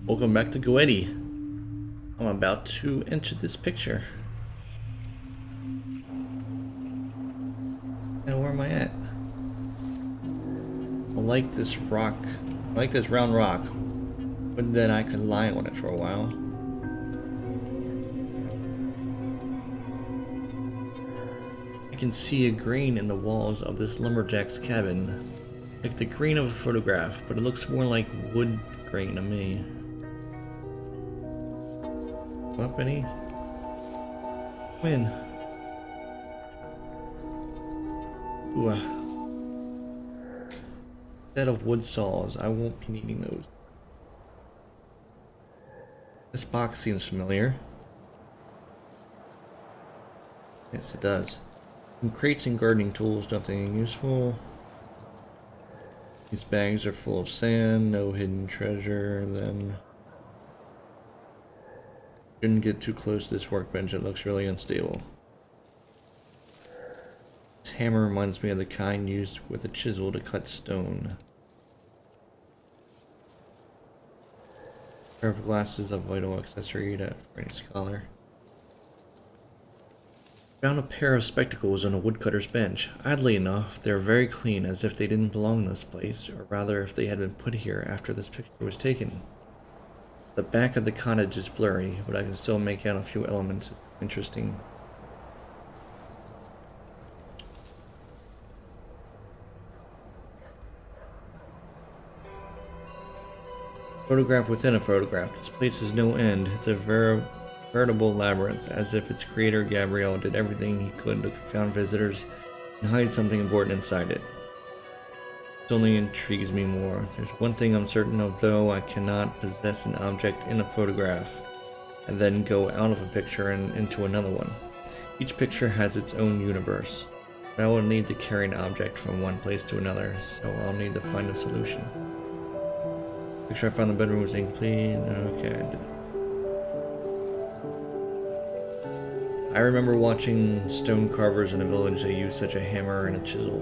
Welcome back to Goetia. I'm about to enter this picture. And where am I at? I like this rock. I like this round rock. But then I could lie on it for a while. I can see a grain in the walls of this lumberjack's cabin. Like the grain of a photograph, but it looks more like wood grain to me. Up any? When? Ooh. Instead of wood saws, I won't be needing those. This box seems familiar. Yes, it does. Some crates and gardening tools, nothing useful. These bags are full of sand, no hidden treasure, then... Shouldn't get too close to this workbench, it looks really unstable. This hammer reminds me of the kind used with a chisel to cut stone. A pair of glasses, a vital accessory for any scholar. Found a pair of spectacles on a woodcutter's bench. Oddly enough, they're very clean, as if they didn't belong in this place, or rather if they had been put here after this picture was taken. The back of the cottage is blurry, but I can still make out a few elements as interesting. Photograph within a photograph. This place is no end. It's a veritable labyrinth, as if its creator, Gabriel, did everything he could to confound visitors and hide something important inside it. This only intrigues me more. There's one thing I'm certain of, though. I cannot possess an object in a photograph and then go out of a picture and into another one. Each picture has its own universe, but I will need to carry an object from one place to another, so I'll need to find a solution. Picture I found in the bedroom was incomplete. Okay, I did. I remember watching stone carvers in a village that used such a hammer and a chisel.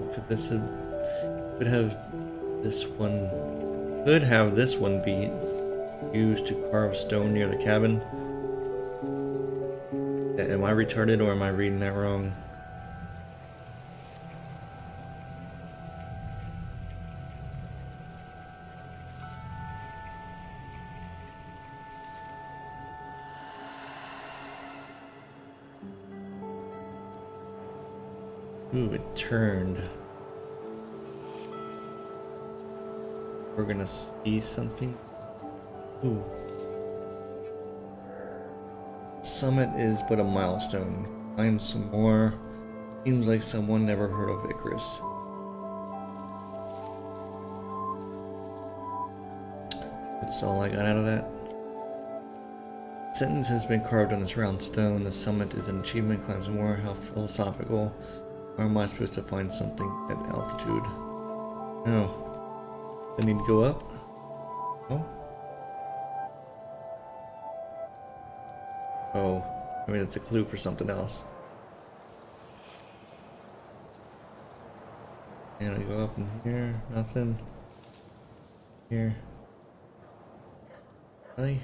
Could have this one be used to carve stone near the cabin? Am I retarded or am I reading that wrong? Ooh, it turned. We're gonna see something. Ooh. Summit is but a milestone. Climb some more. Seems like someone never heard of Icarus. That's all I got out of that. Sentence has been carved on this round stone. The summit is an achievement. Climb some more. How philosophical. Where am I supposed to find something at altitude? No. I need to go up? Oh? Oh. I mean, it's a clue for something else. And I go up in here. Nothing. Here. Really?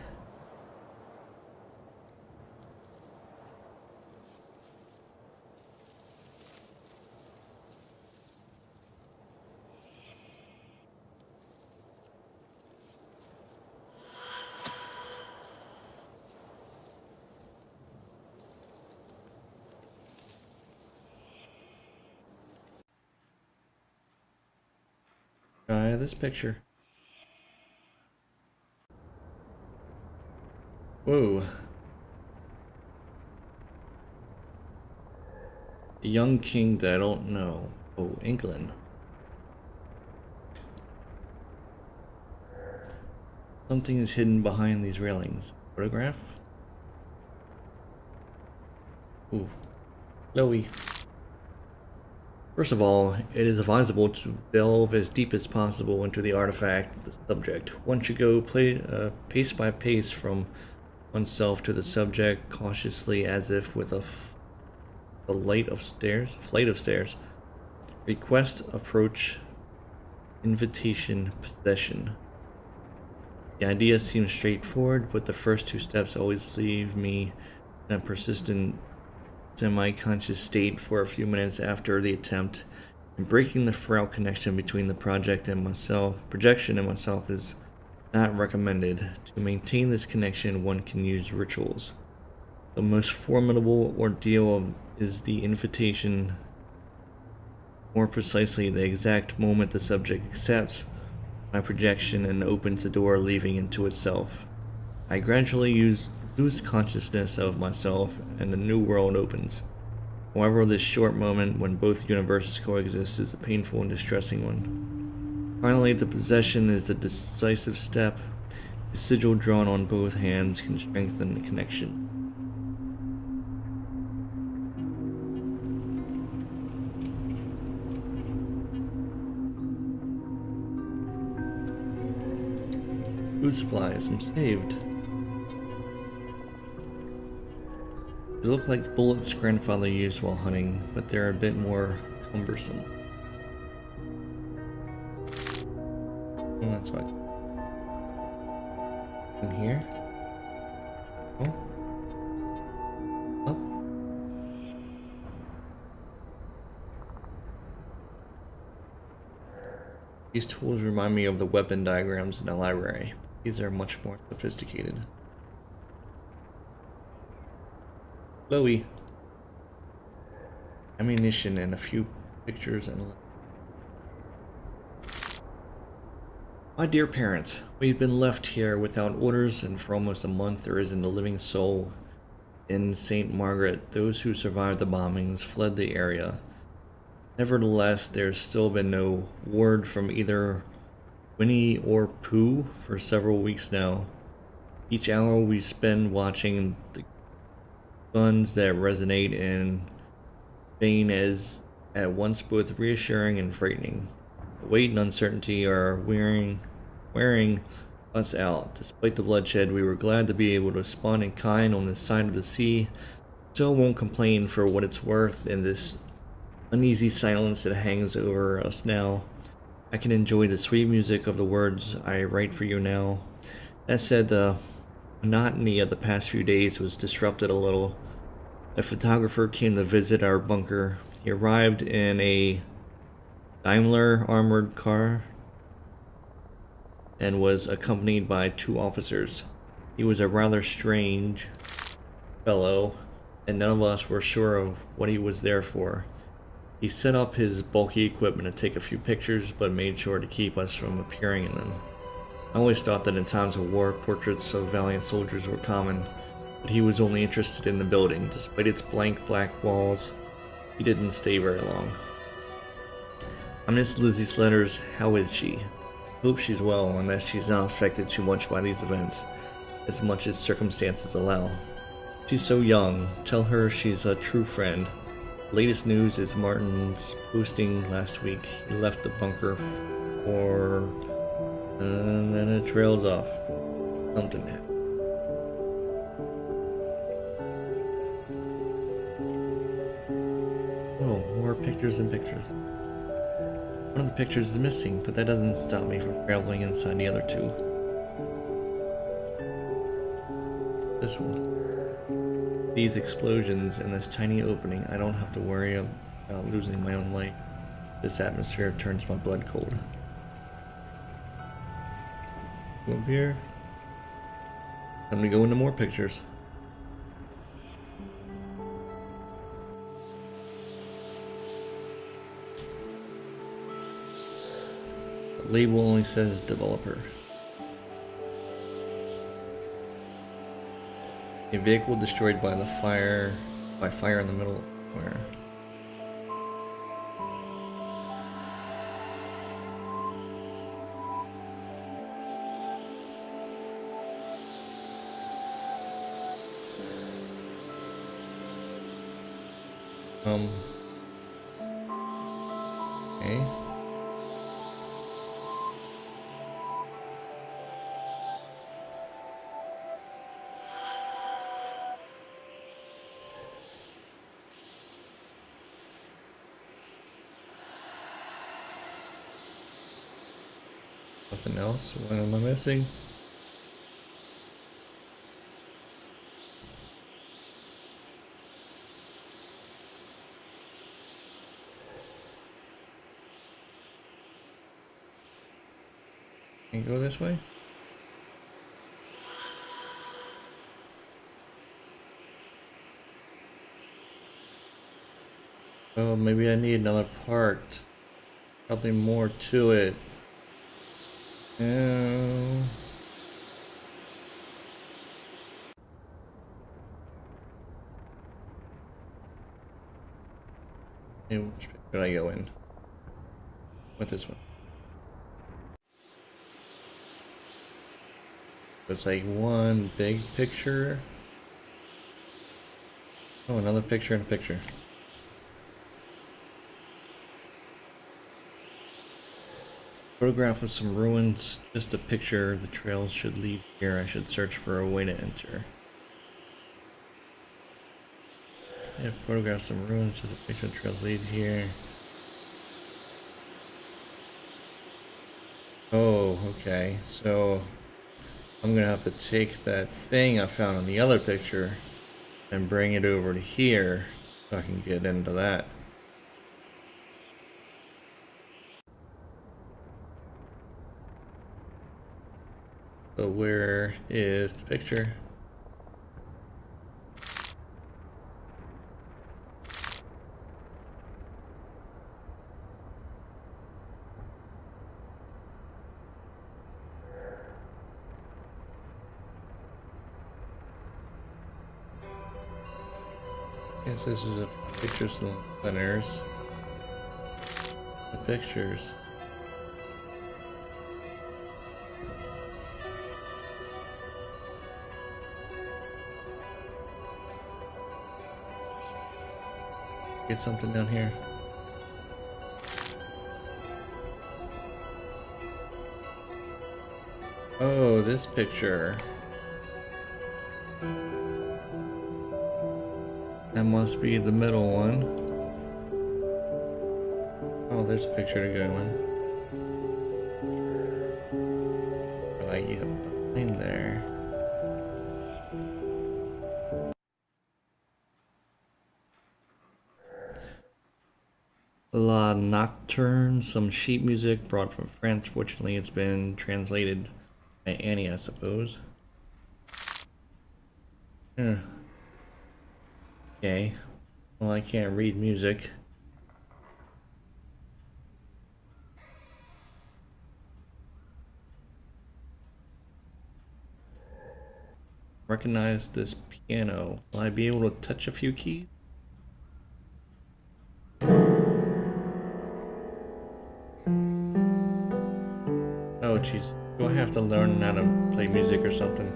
Try this picture. Whoa. A young king that I don't know. Oh, England. Something is hidden behind these railings. Photograph? Ooh. Chloe. First of all, it is advisable to delve as deep as possible into the artifact, the subject. One should go pace by pace from oneself to the subject, cautiously, as if with a flight of stairs. Request, approach, invitation, possession. The idea seems straightforward, but the first two steps always leave me in a persistent semi-conscious state for a few minutes after the attempt, and breaking the frail connection between the projection and myself is not recommended. To maintain this connection, one can use rituals. The most formidable ordeal is the invitation, more precisely, the exact moment the subject accepts my projection and opens the door leaving into itself. I gradually lose consciousness of myself and a new world opens. However, this short moment when both universes coexist is a painful and distressing one. Finally, the possession is the decisive step. A sigil drawn on both hands can strengthen the connection. Food supplies, I'm saved. They look like the bullets grandfather used while hunting, but they're a bit more cumbersome. Oh, that's right. In here? Oh. Up. These tools remind me of the weapon diagrams in the library. These are much more sophisticated. Chloe. Ammunition and a few pictures and my dear parents, we've been left here without orders, and for almost a month there isn't a living soul in St. Margaret. Those who survived the bombings fled the area. Nevertheless, there's still been no word from either Winnie or Pooh for several weeks now. Each hour we spend watching the guns that resonate in vain is at once both reassuring and frightening. The weight and uncertainty are wearing us out. Despite the bloodshed, we were glad to be able to spawn in kind on this side of the sea. Still won't complain for what it's worth in this uneasy silence that hangs over us now. I can enjoy the sweet music of the words I write for you now. That said, the monotony of the past few days was disrupted a little. A photographer came to visit our bunker. He arrived in a Daimler armored car and was accompanied by 2 officers. He was a rather strange fellow, and none of us were sure of what he was there for. He set up his bulky equipment to take a few pictures, but made sure to keep us from appearing in them. I always thought that in times of war, portraits of valiant soldiers were common, but he was only interested in the building. Despite its blank black walls, he didn't stay very long. I miss Lizzie Sletters. How is she? Hope she's well and that she's not affected too much by these events, as much as circumstances allow. She's so young. Tell her she's a true friend. Latest news is Martin's posting last week. He left the bunker for... and then it trails off. Something happened. Oh, more pictures and pictures. One of the pictures is missing, but that doesn't stop me from traveling inside the other 2. This one. These explosions in this tiny opening, I don't have to worry about losing my own light. This atmosphere turns my blood cold. Go up here. Time to go into more pictures. The label only says developer. A vehicle destroyed by fire in the middle of nowhere. Okay. Nothing else? What am I missing? Can you go this way? Oh, maybe I need another part. Probably more to it. Oh. Hey, which picture should I go in? With this one. It's like one big picture. Oh, another picture in a picture. Photograph of some ruins. Just a picture. The trails should lead here. I should search for a way to enter. Yeah, photograph some ruins. Just a picture. The trails lead here. Oh, okay. So I'm gonna have to take that thing I found in the other picture and bring it over to here so I can get into that. So where is the picture? Yes, this is a pictures of the centers. The pictures. Get something down here. Oh, this picture. That must be the middle one. Oh, there's a picture to go in. I get behind there. La Nocturne, some sheet music brought from France. Fortunately, it's been translated by Annie, I suppose. Yeah. Okay. Well, I can't read music. Recognize this piano. Will I be able to touch a few keys? Oh, jeez. Do I have to learn how to play music or something?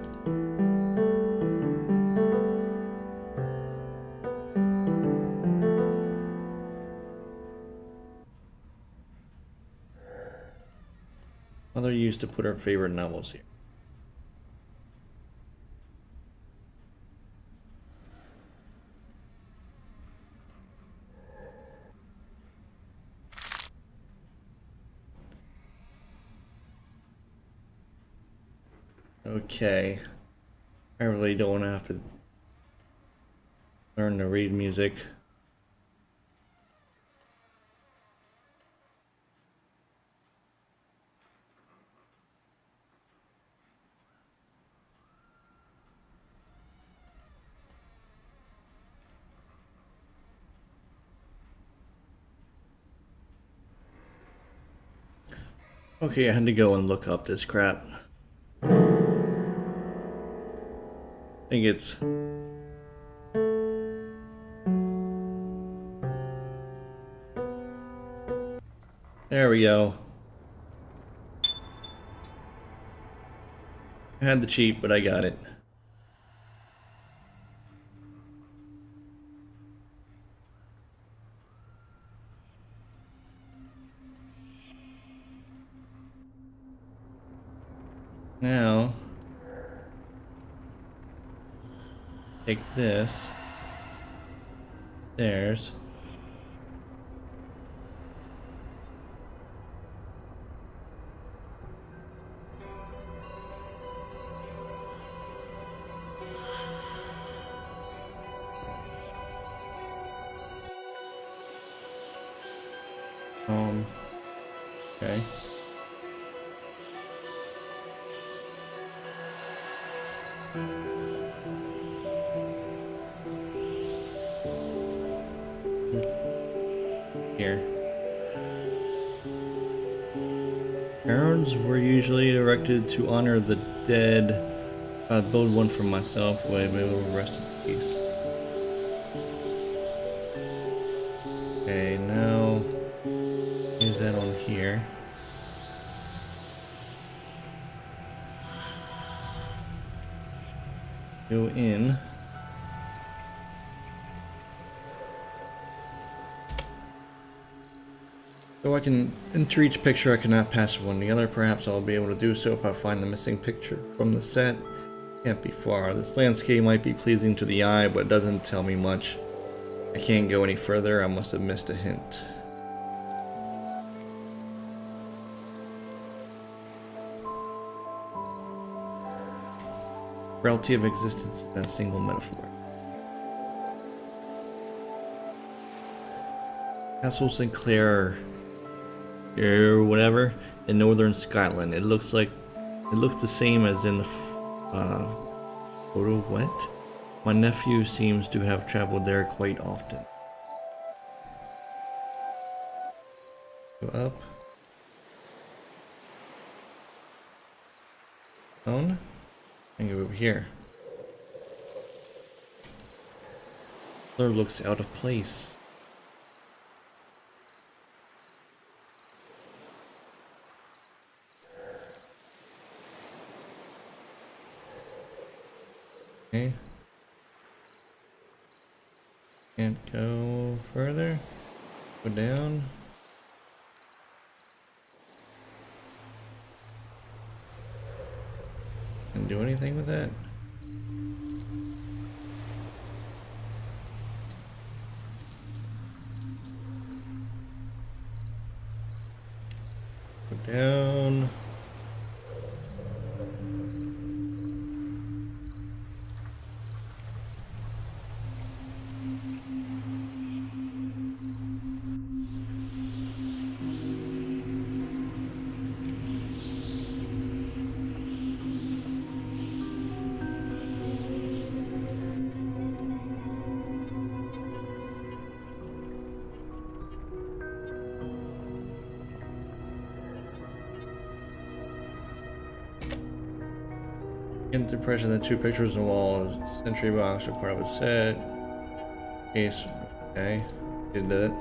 Mother used to put her favorite novels here. Okay. I really don't want to have to learn to read music. Okay, I had to go and look up this crap. I think it's... There we go. I had the cheat, but I got it. Now... Take this. There's... Okay. Here. Urns were usually erected to honor the dead. I'd build one for myself, way maybe we'll rest in peace. Okay, now use that on here. Go in. So I can enter each picture, I cannot pass one to the other. Perhaps I'll be able to do so if I find the missing picture from the set. Can't be far. This landscape might be pleasing to the eye, but it doesn't tell me much. I can't go any further. I must have missed a hint. Reality of existence in a single metaphor. Castle Sinclair, or whatever, in northern Scotland. It looks the same as in the photo. What? My nephew seems to have traveled there quite often. Go up. Down. And go over here. Color looks out of place. Okay. Can't go further. Go down. Can do anything with that? Go down. Get the impression that two pictures on the wall, sentry box, are part of a set. Case, okay, did that.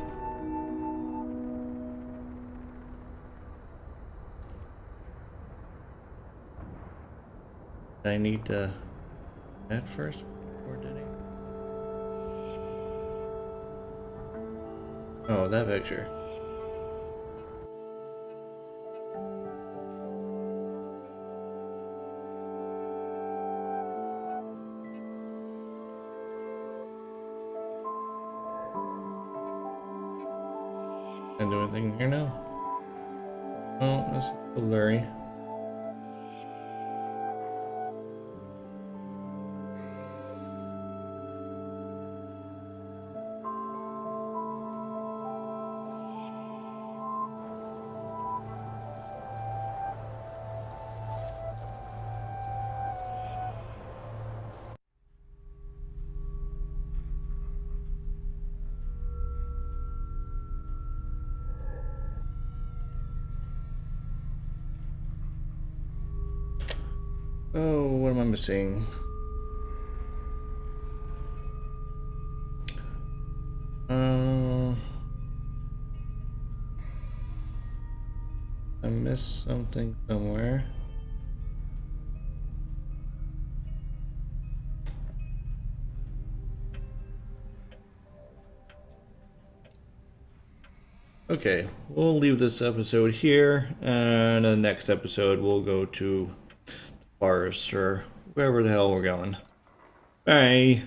Did I need to that first, or did I? Oh, that picture. Can I do anything here now? Oh, that's blurry. Oh, what am I missing? I missed something somewhere. Okay, we'll leave this episode here, and in the next episode we'll go to the forest or wherever the hell we're going. Bye!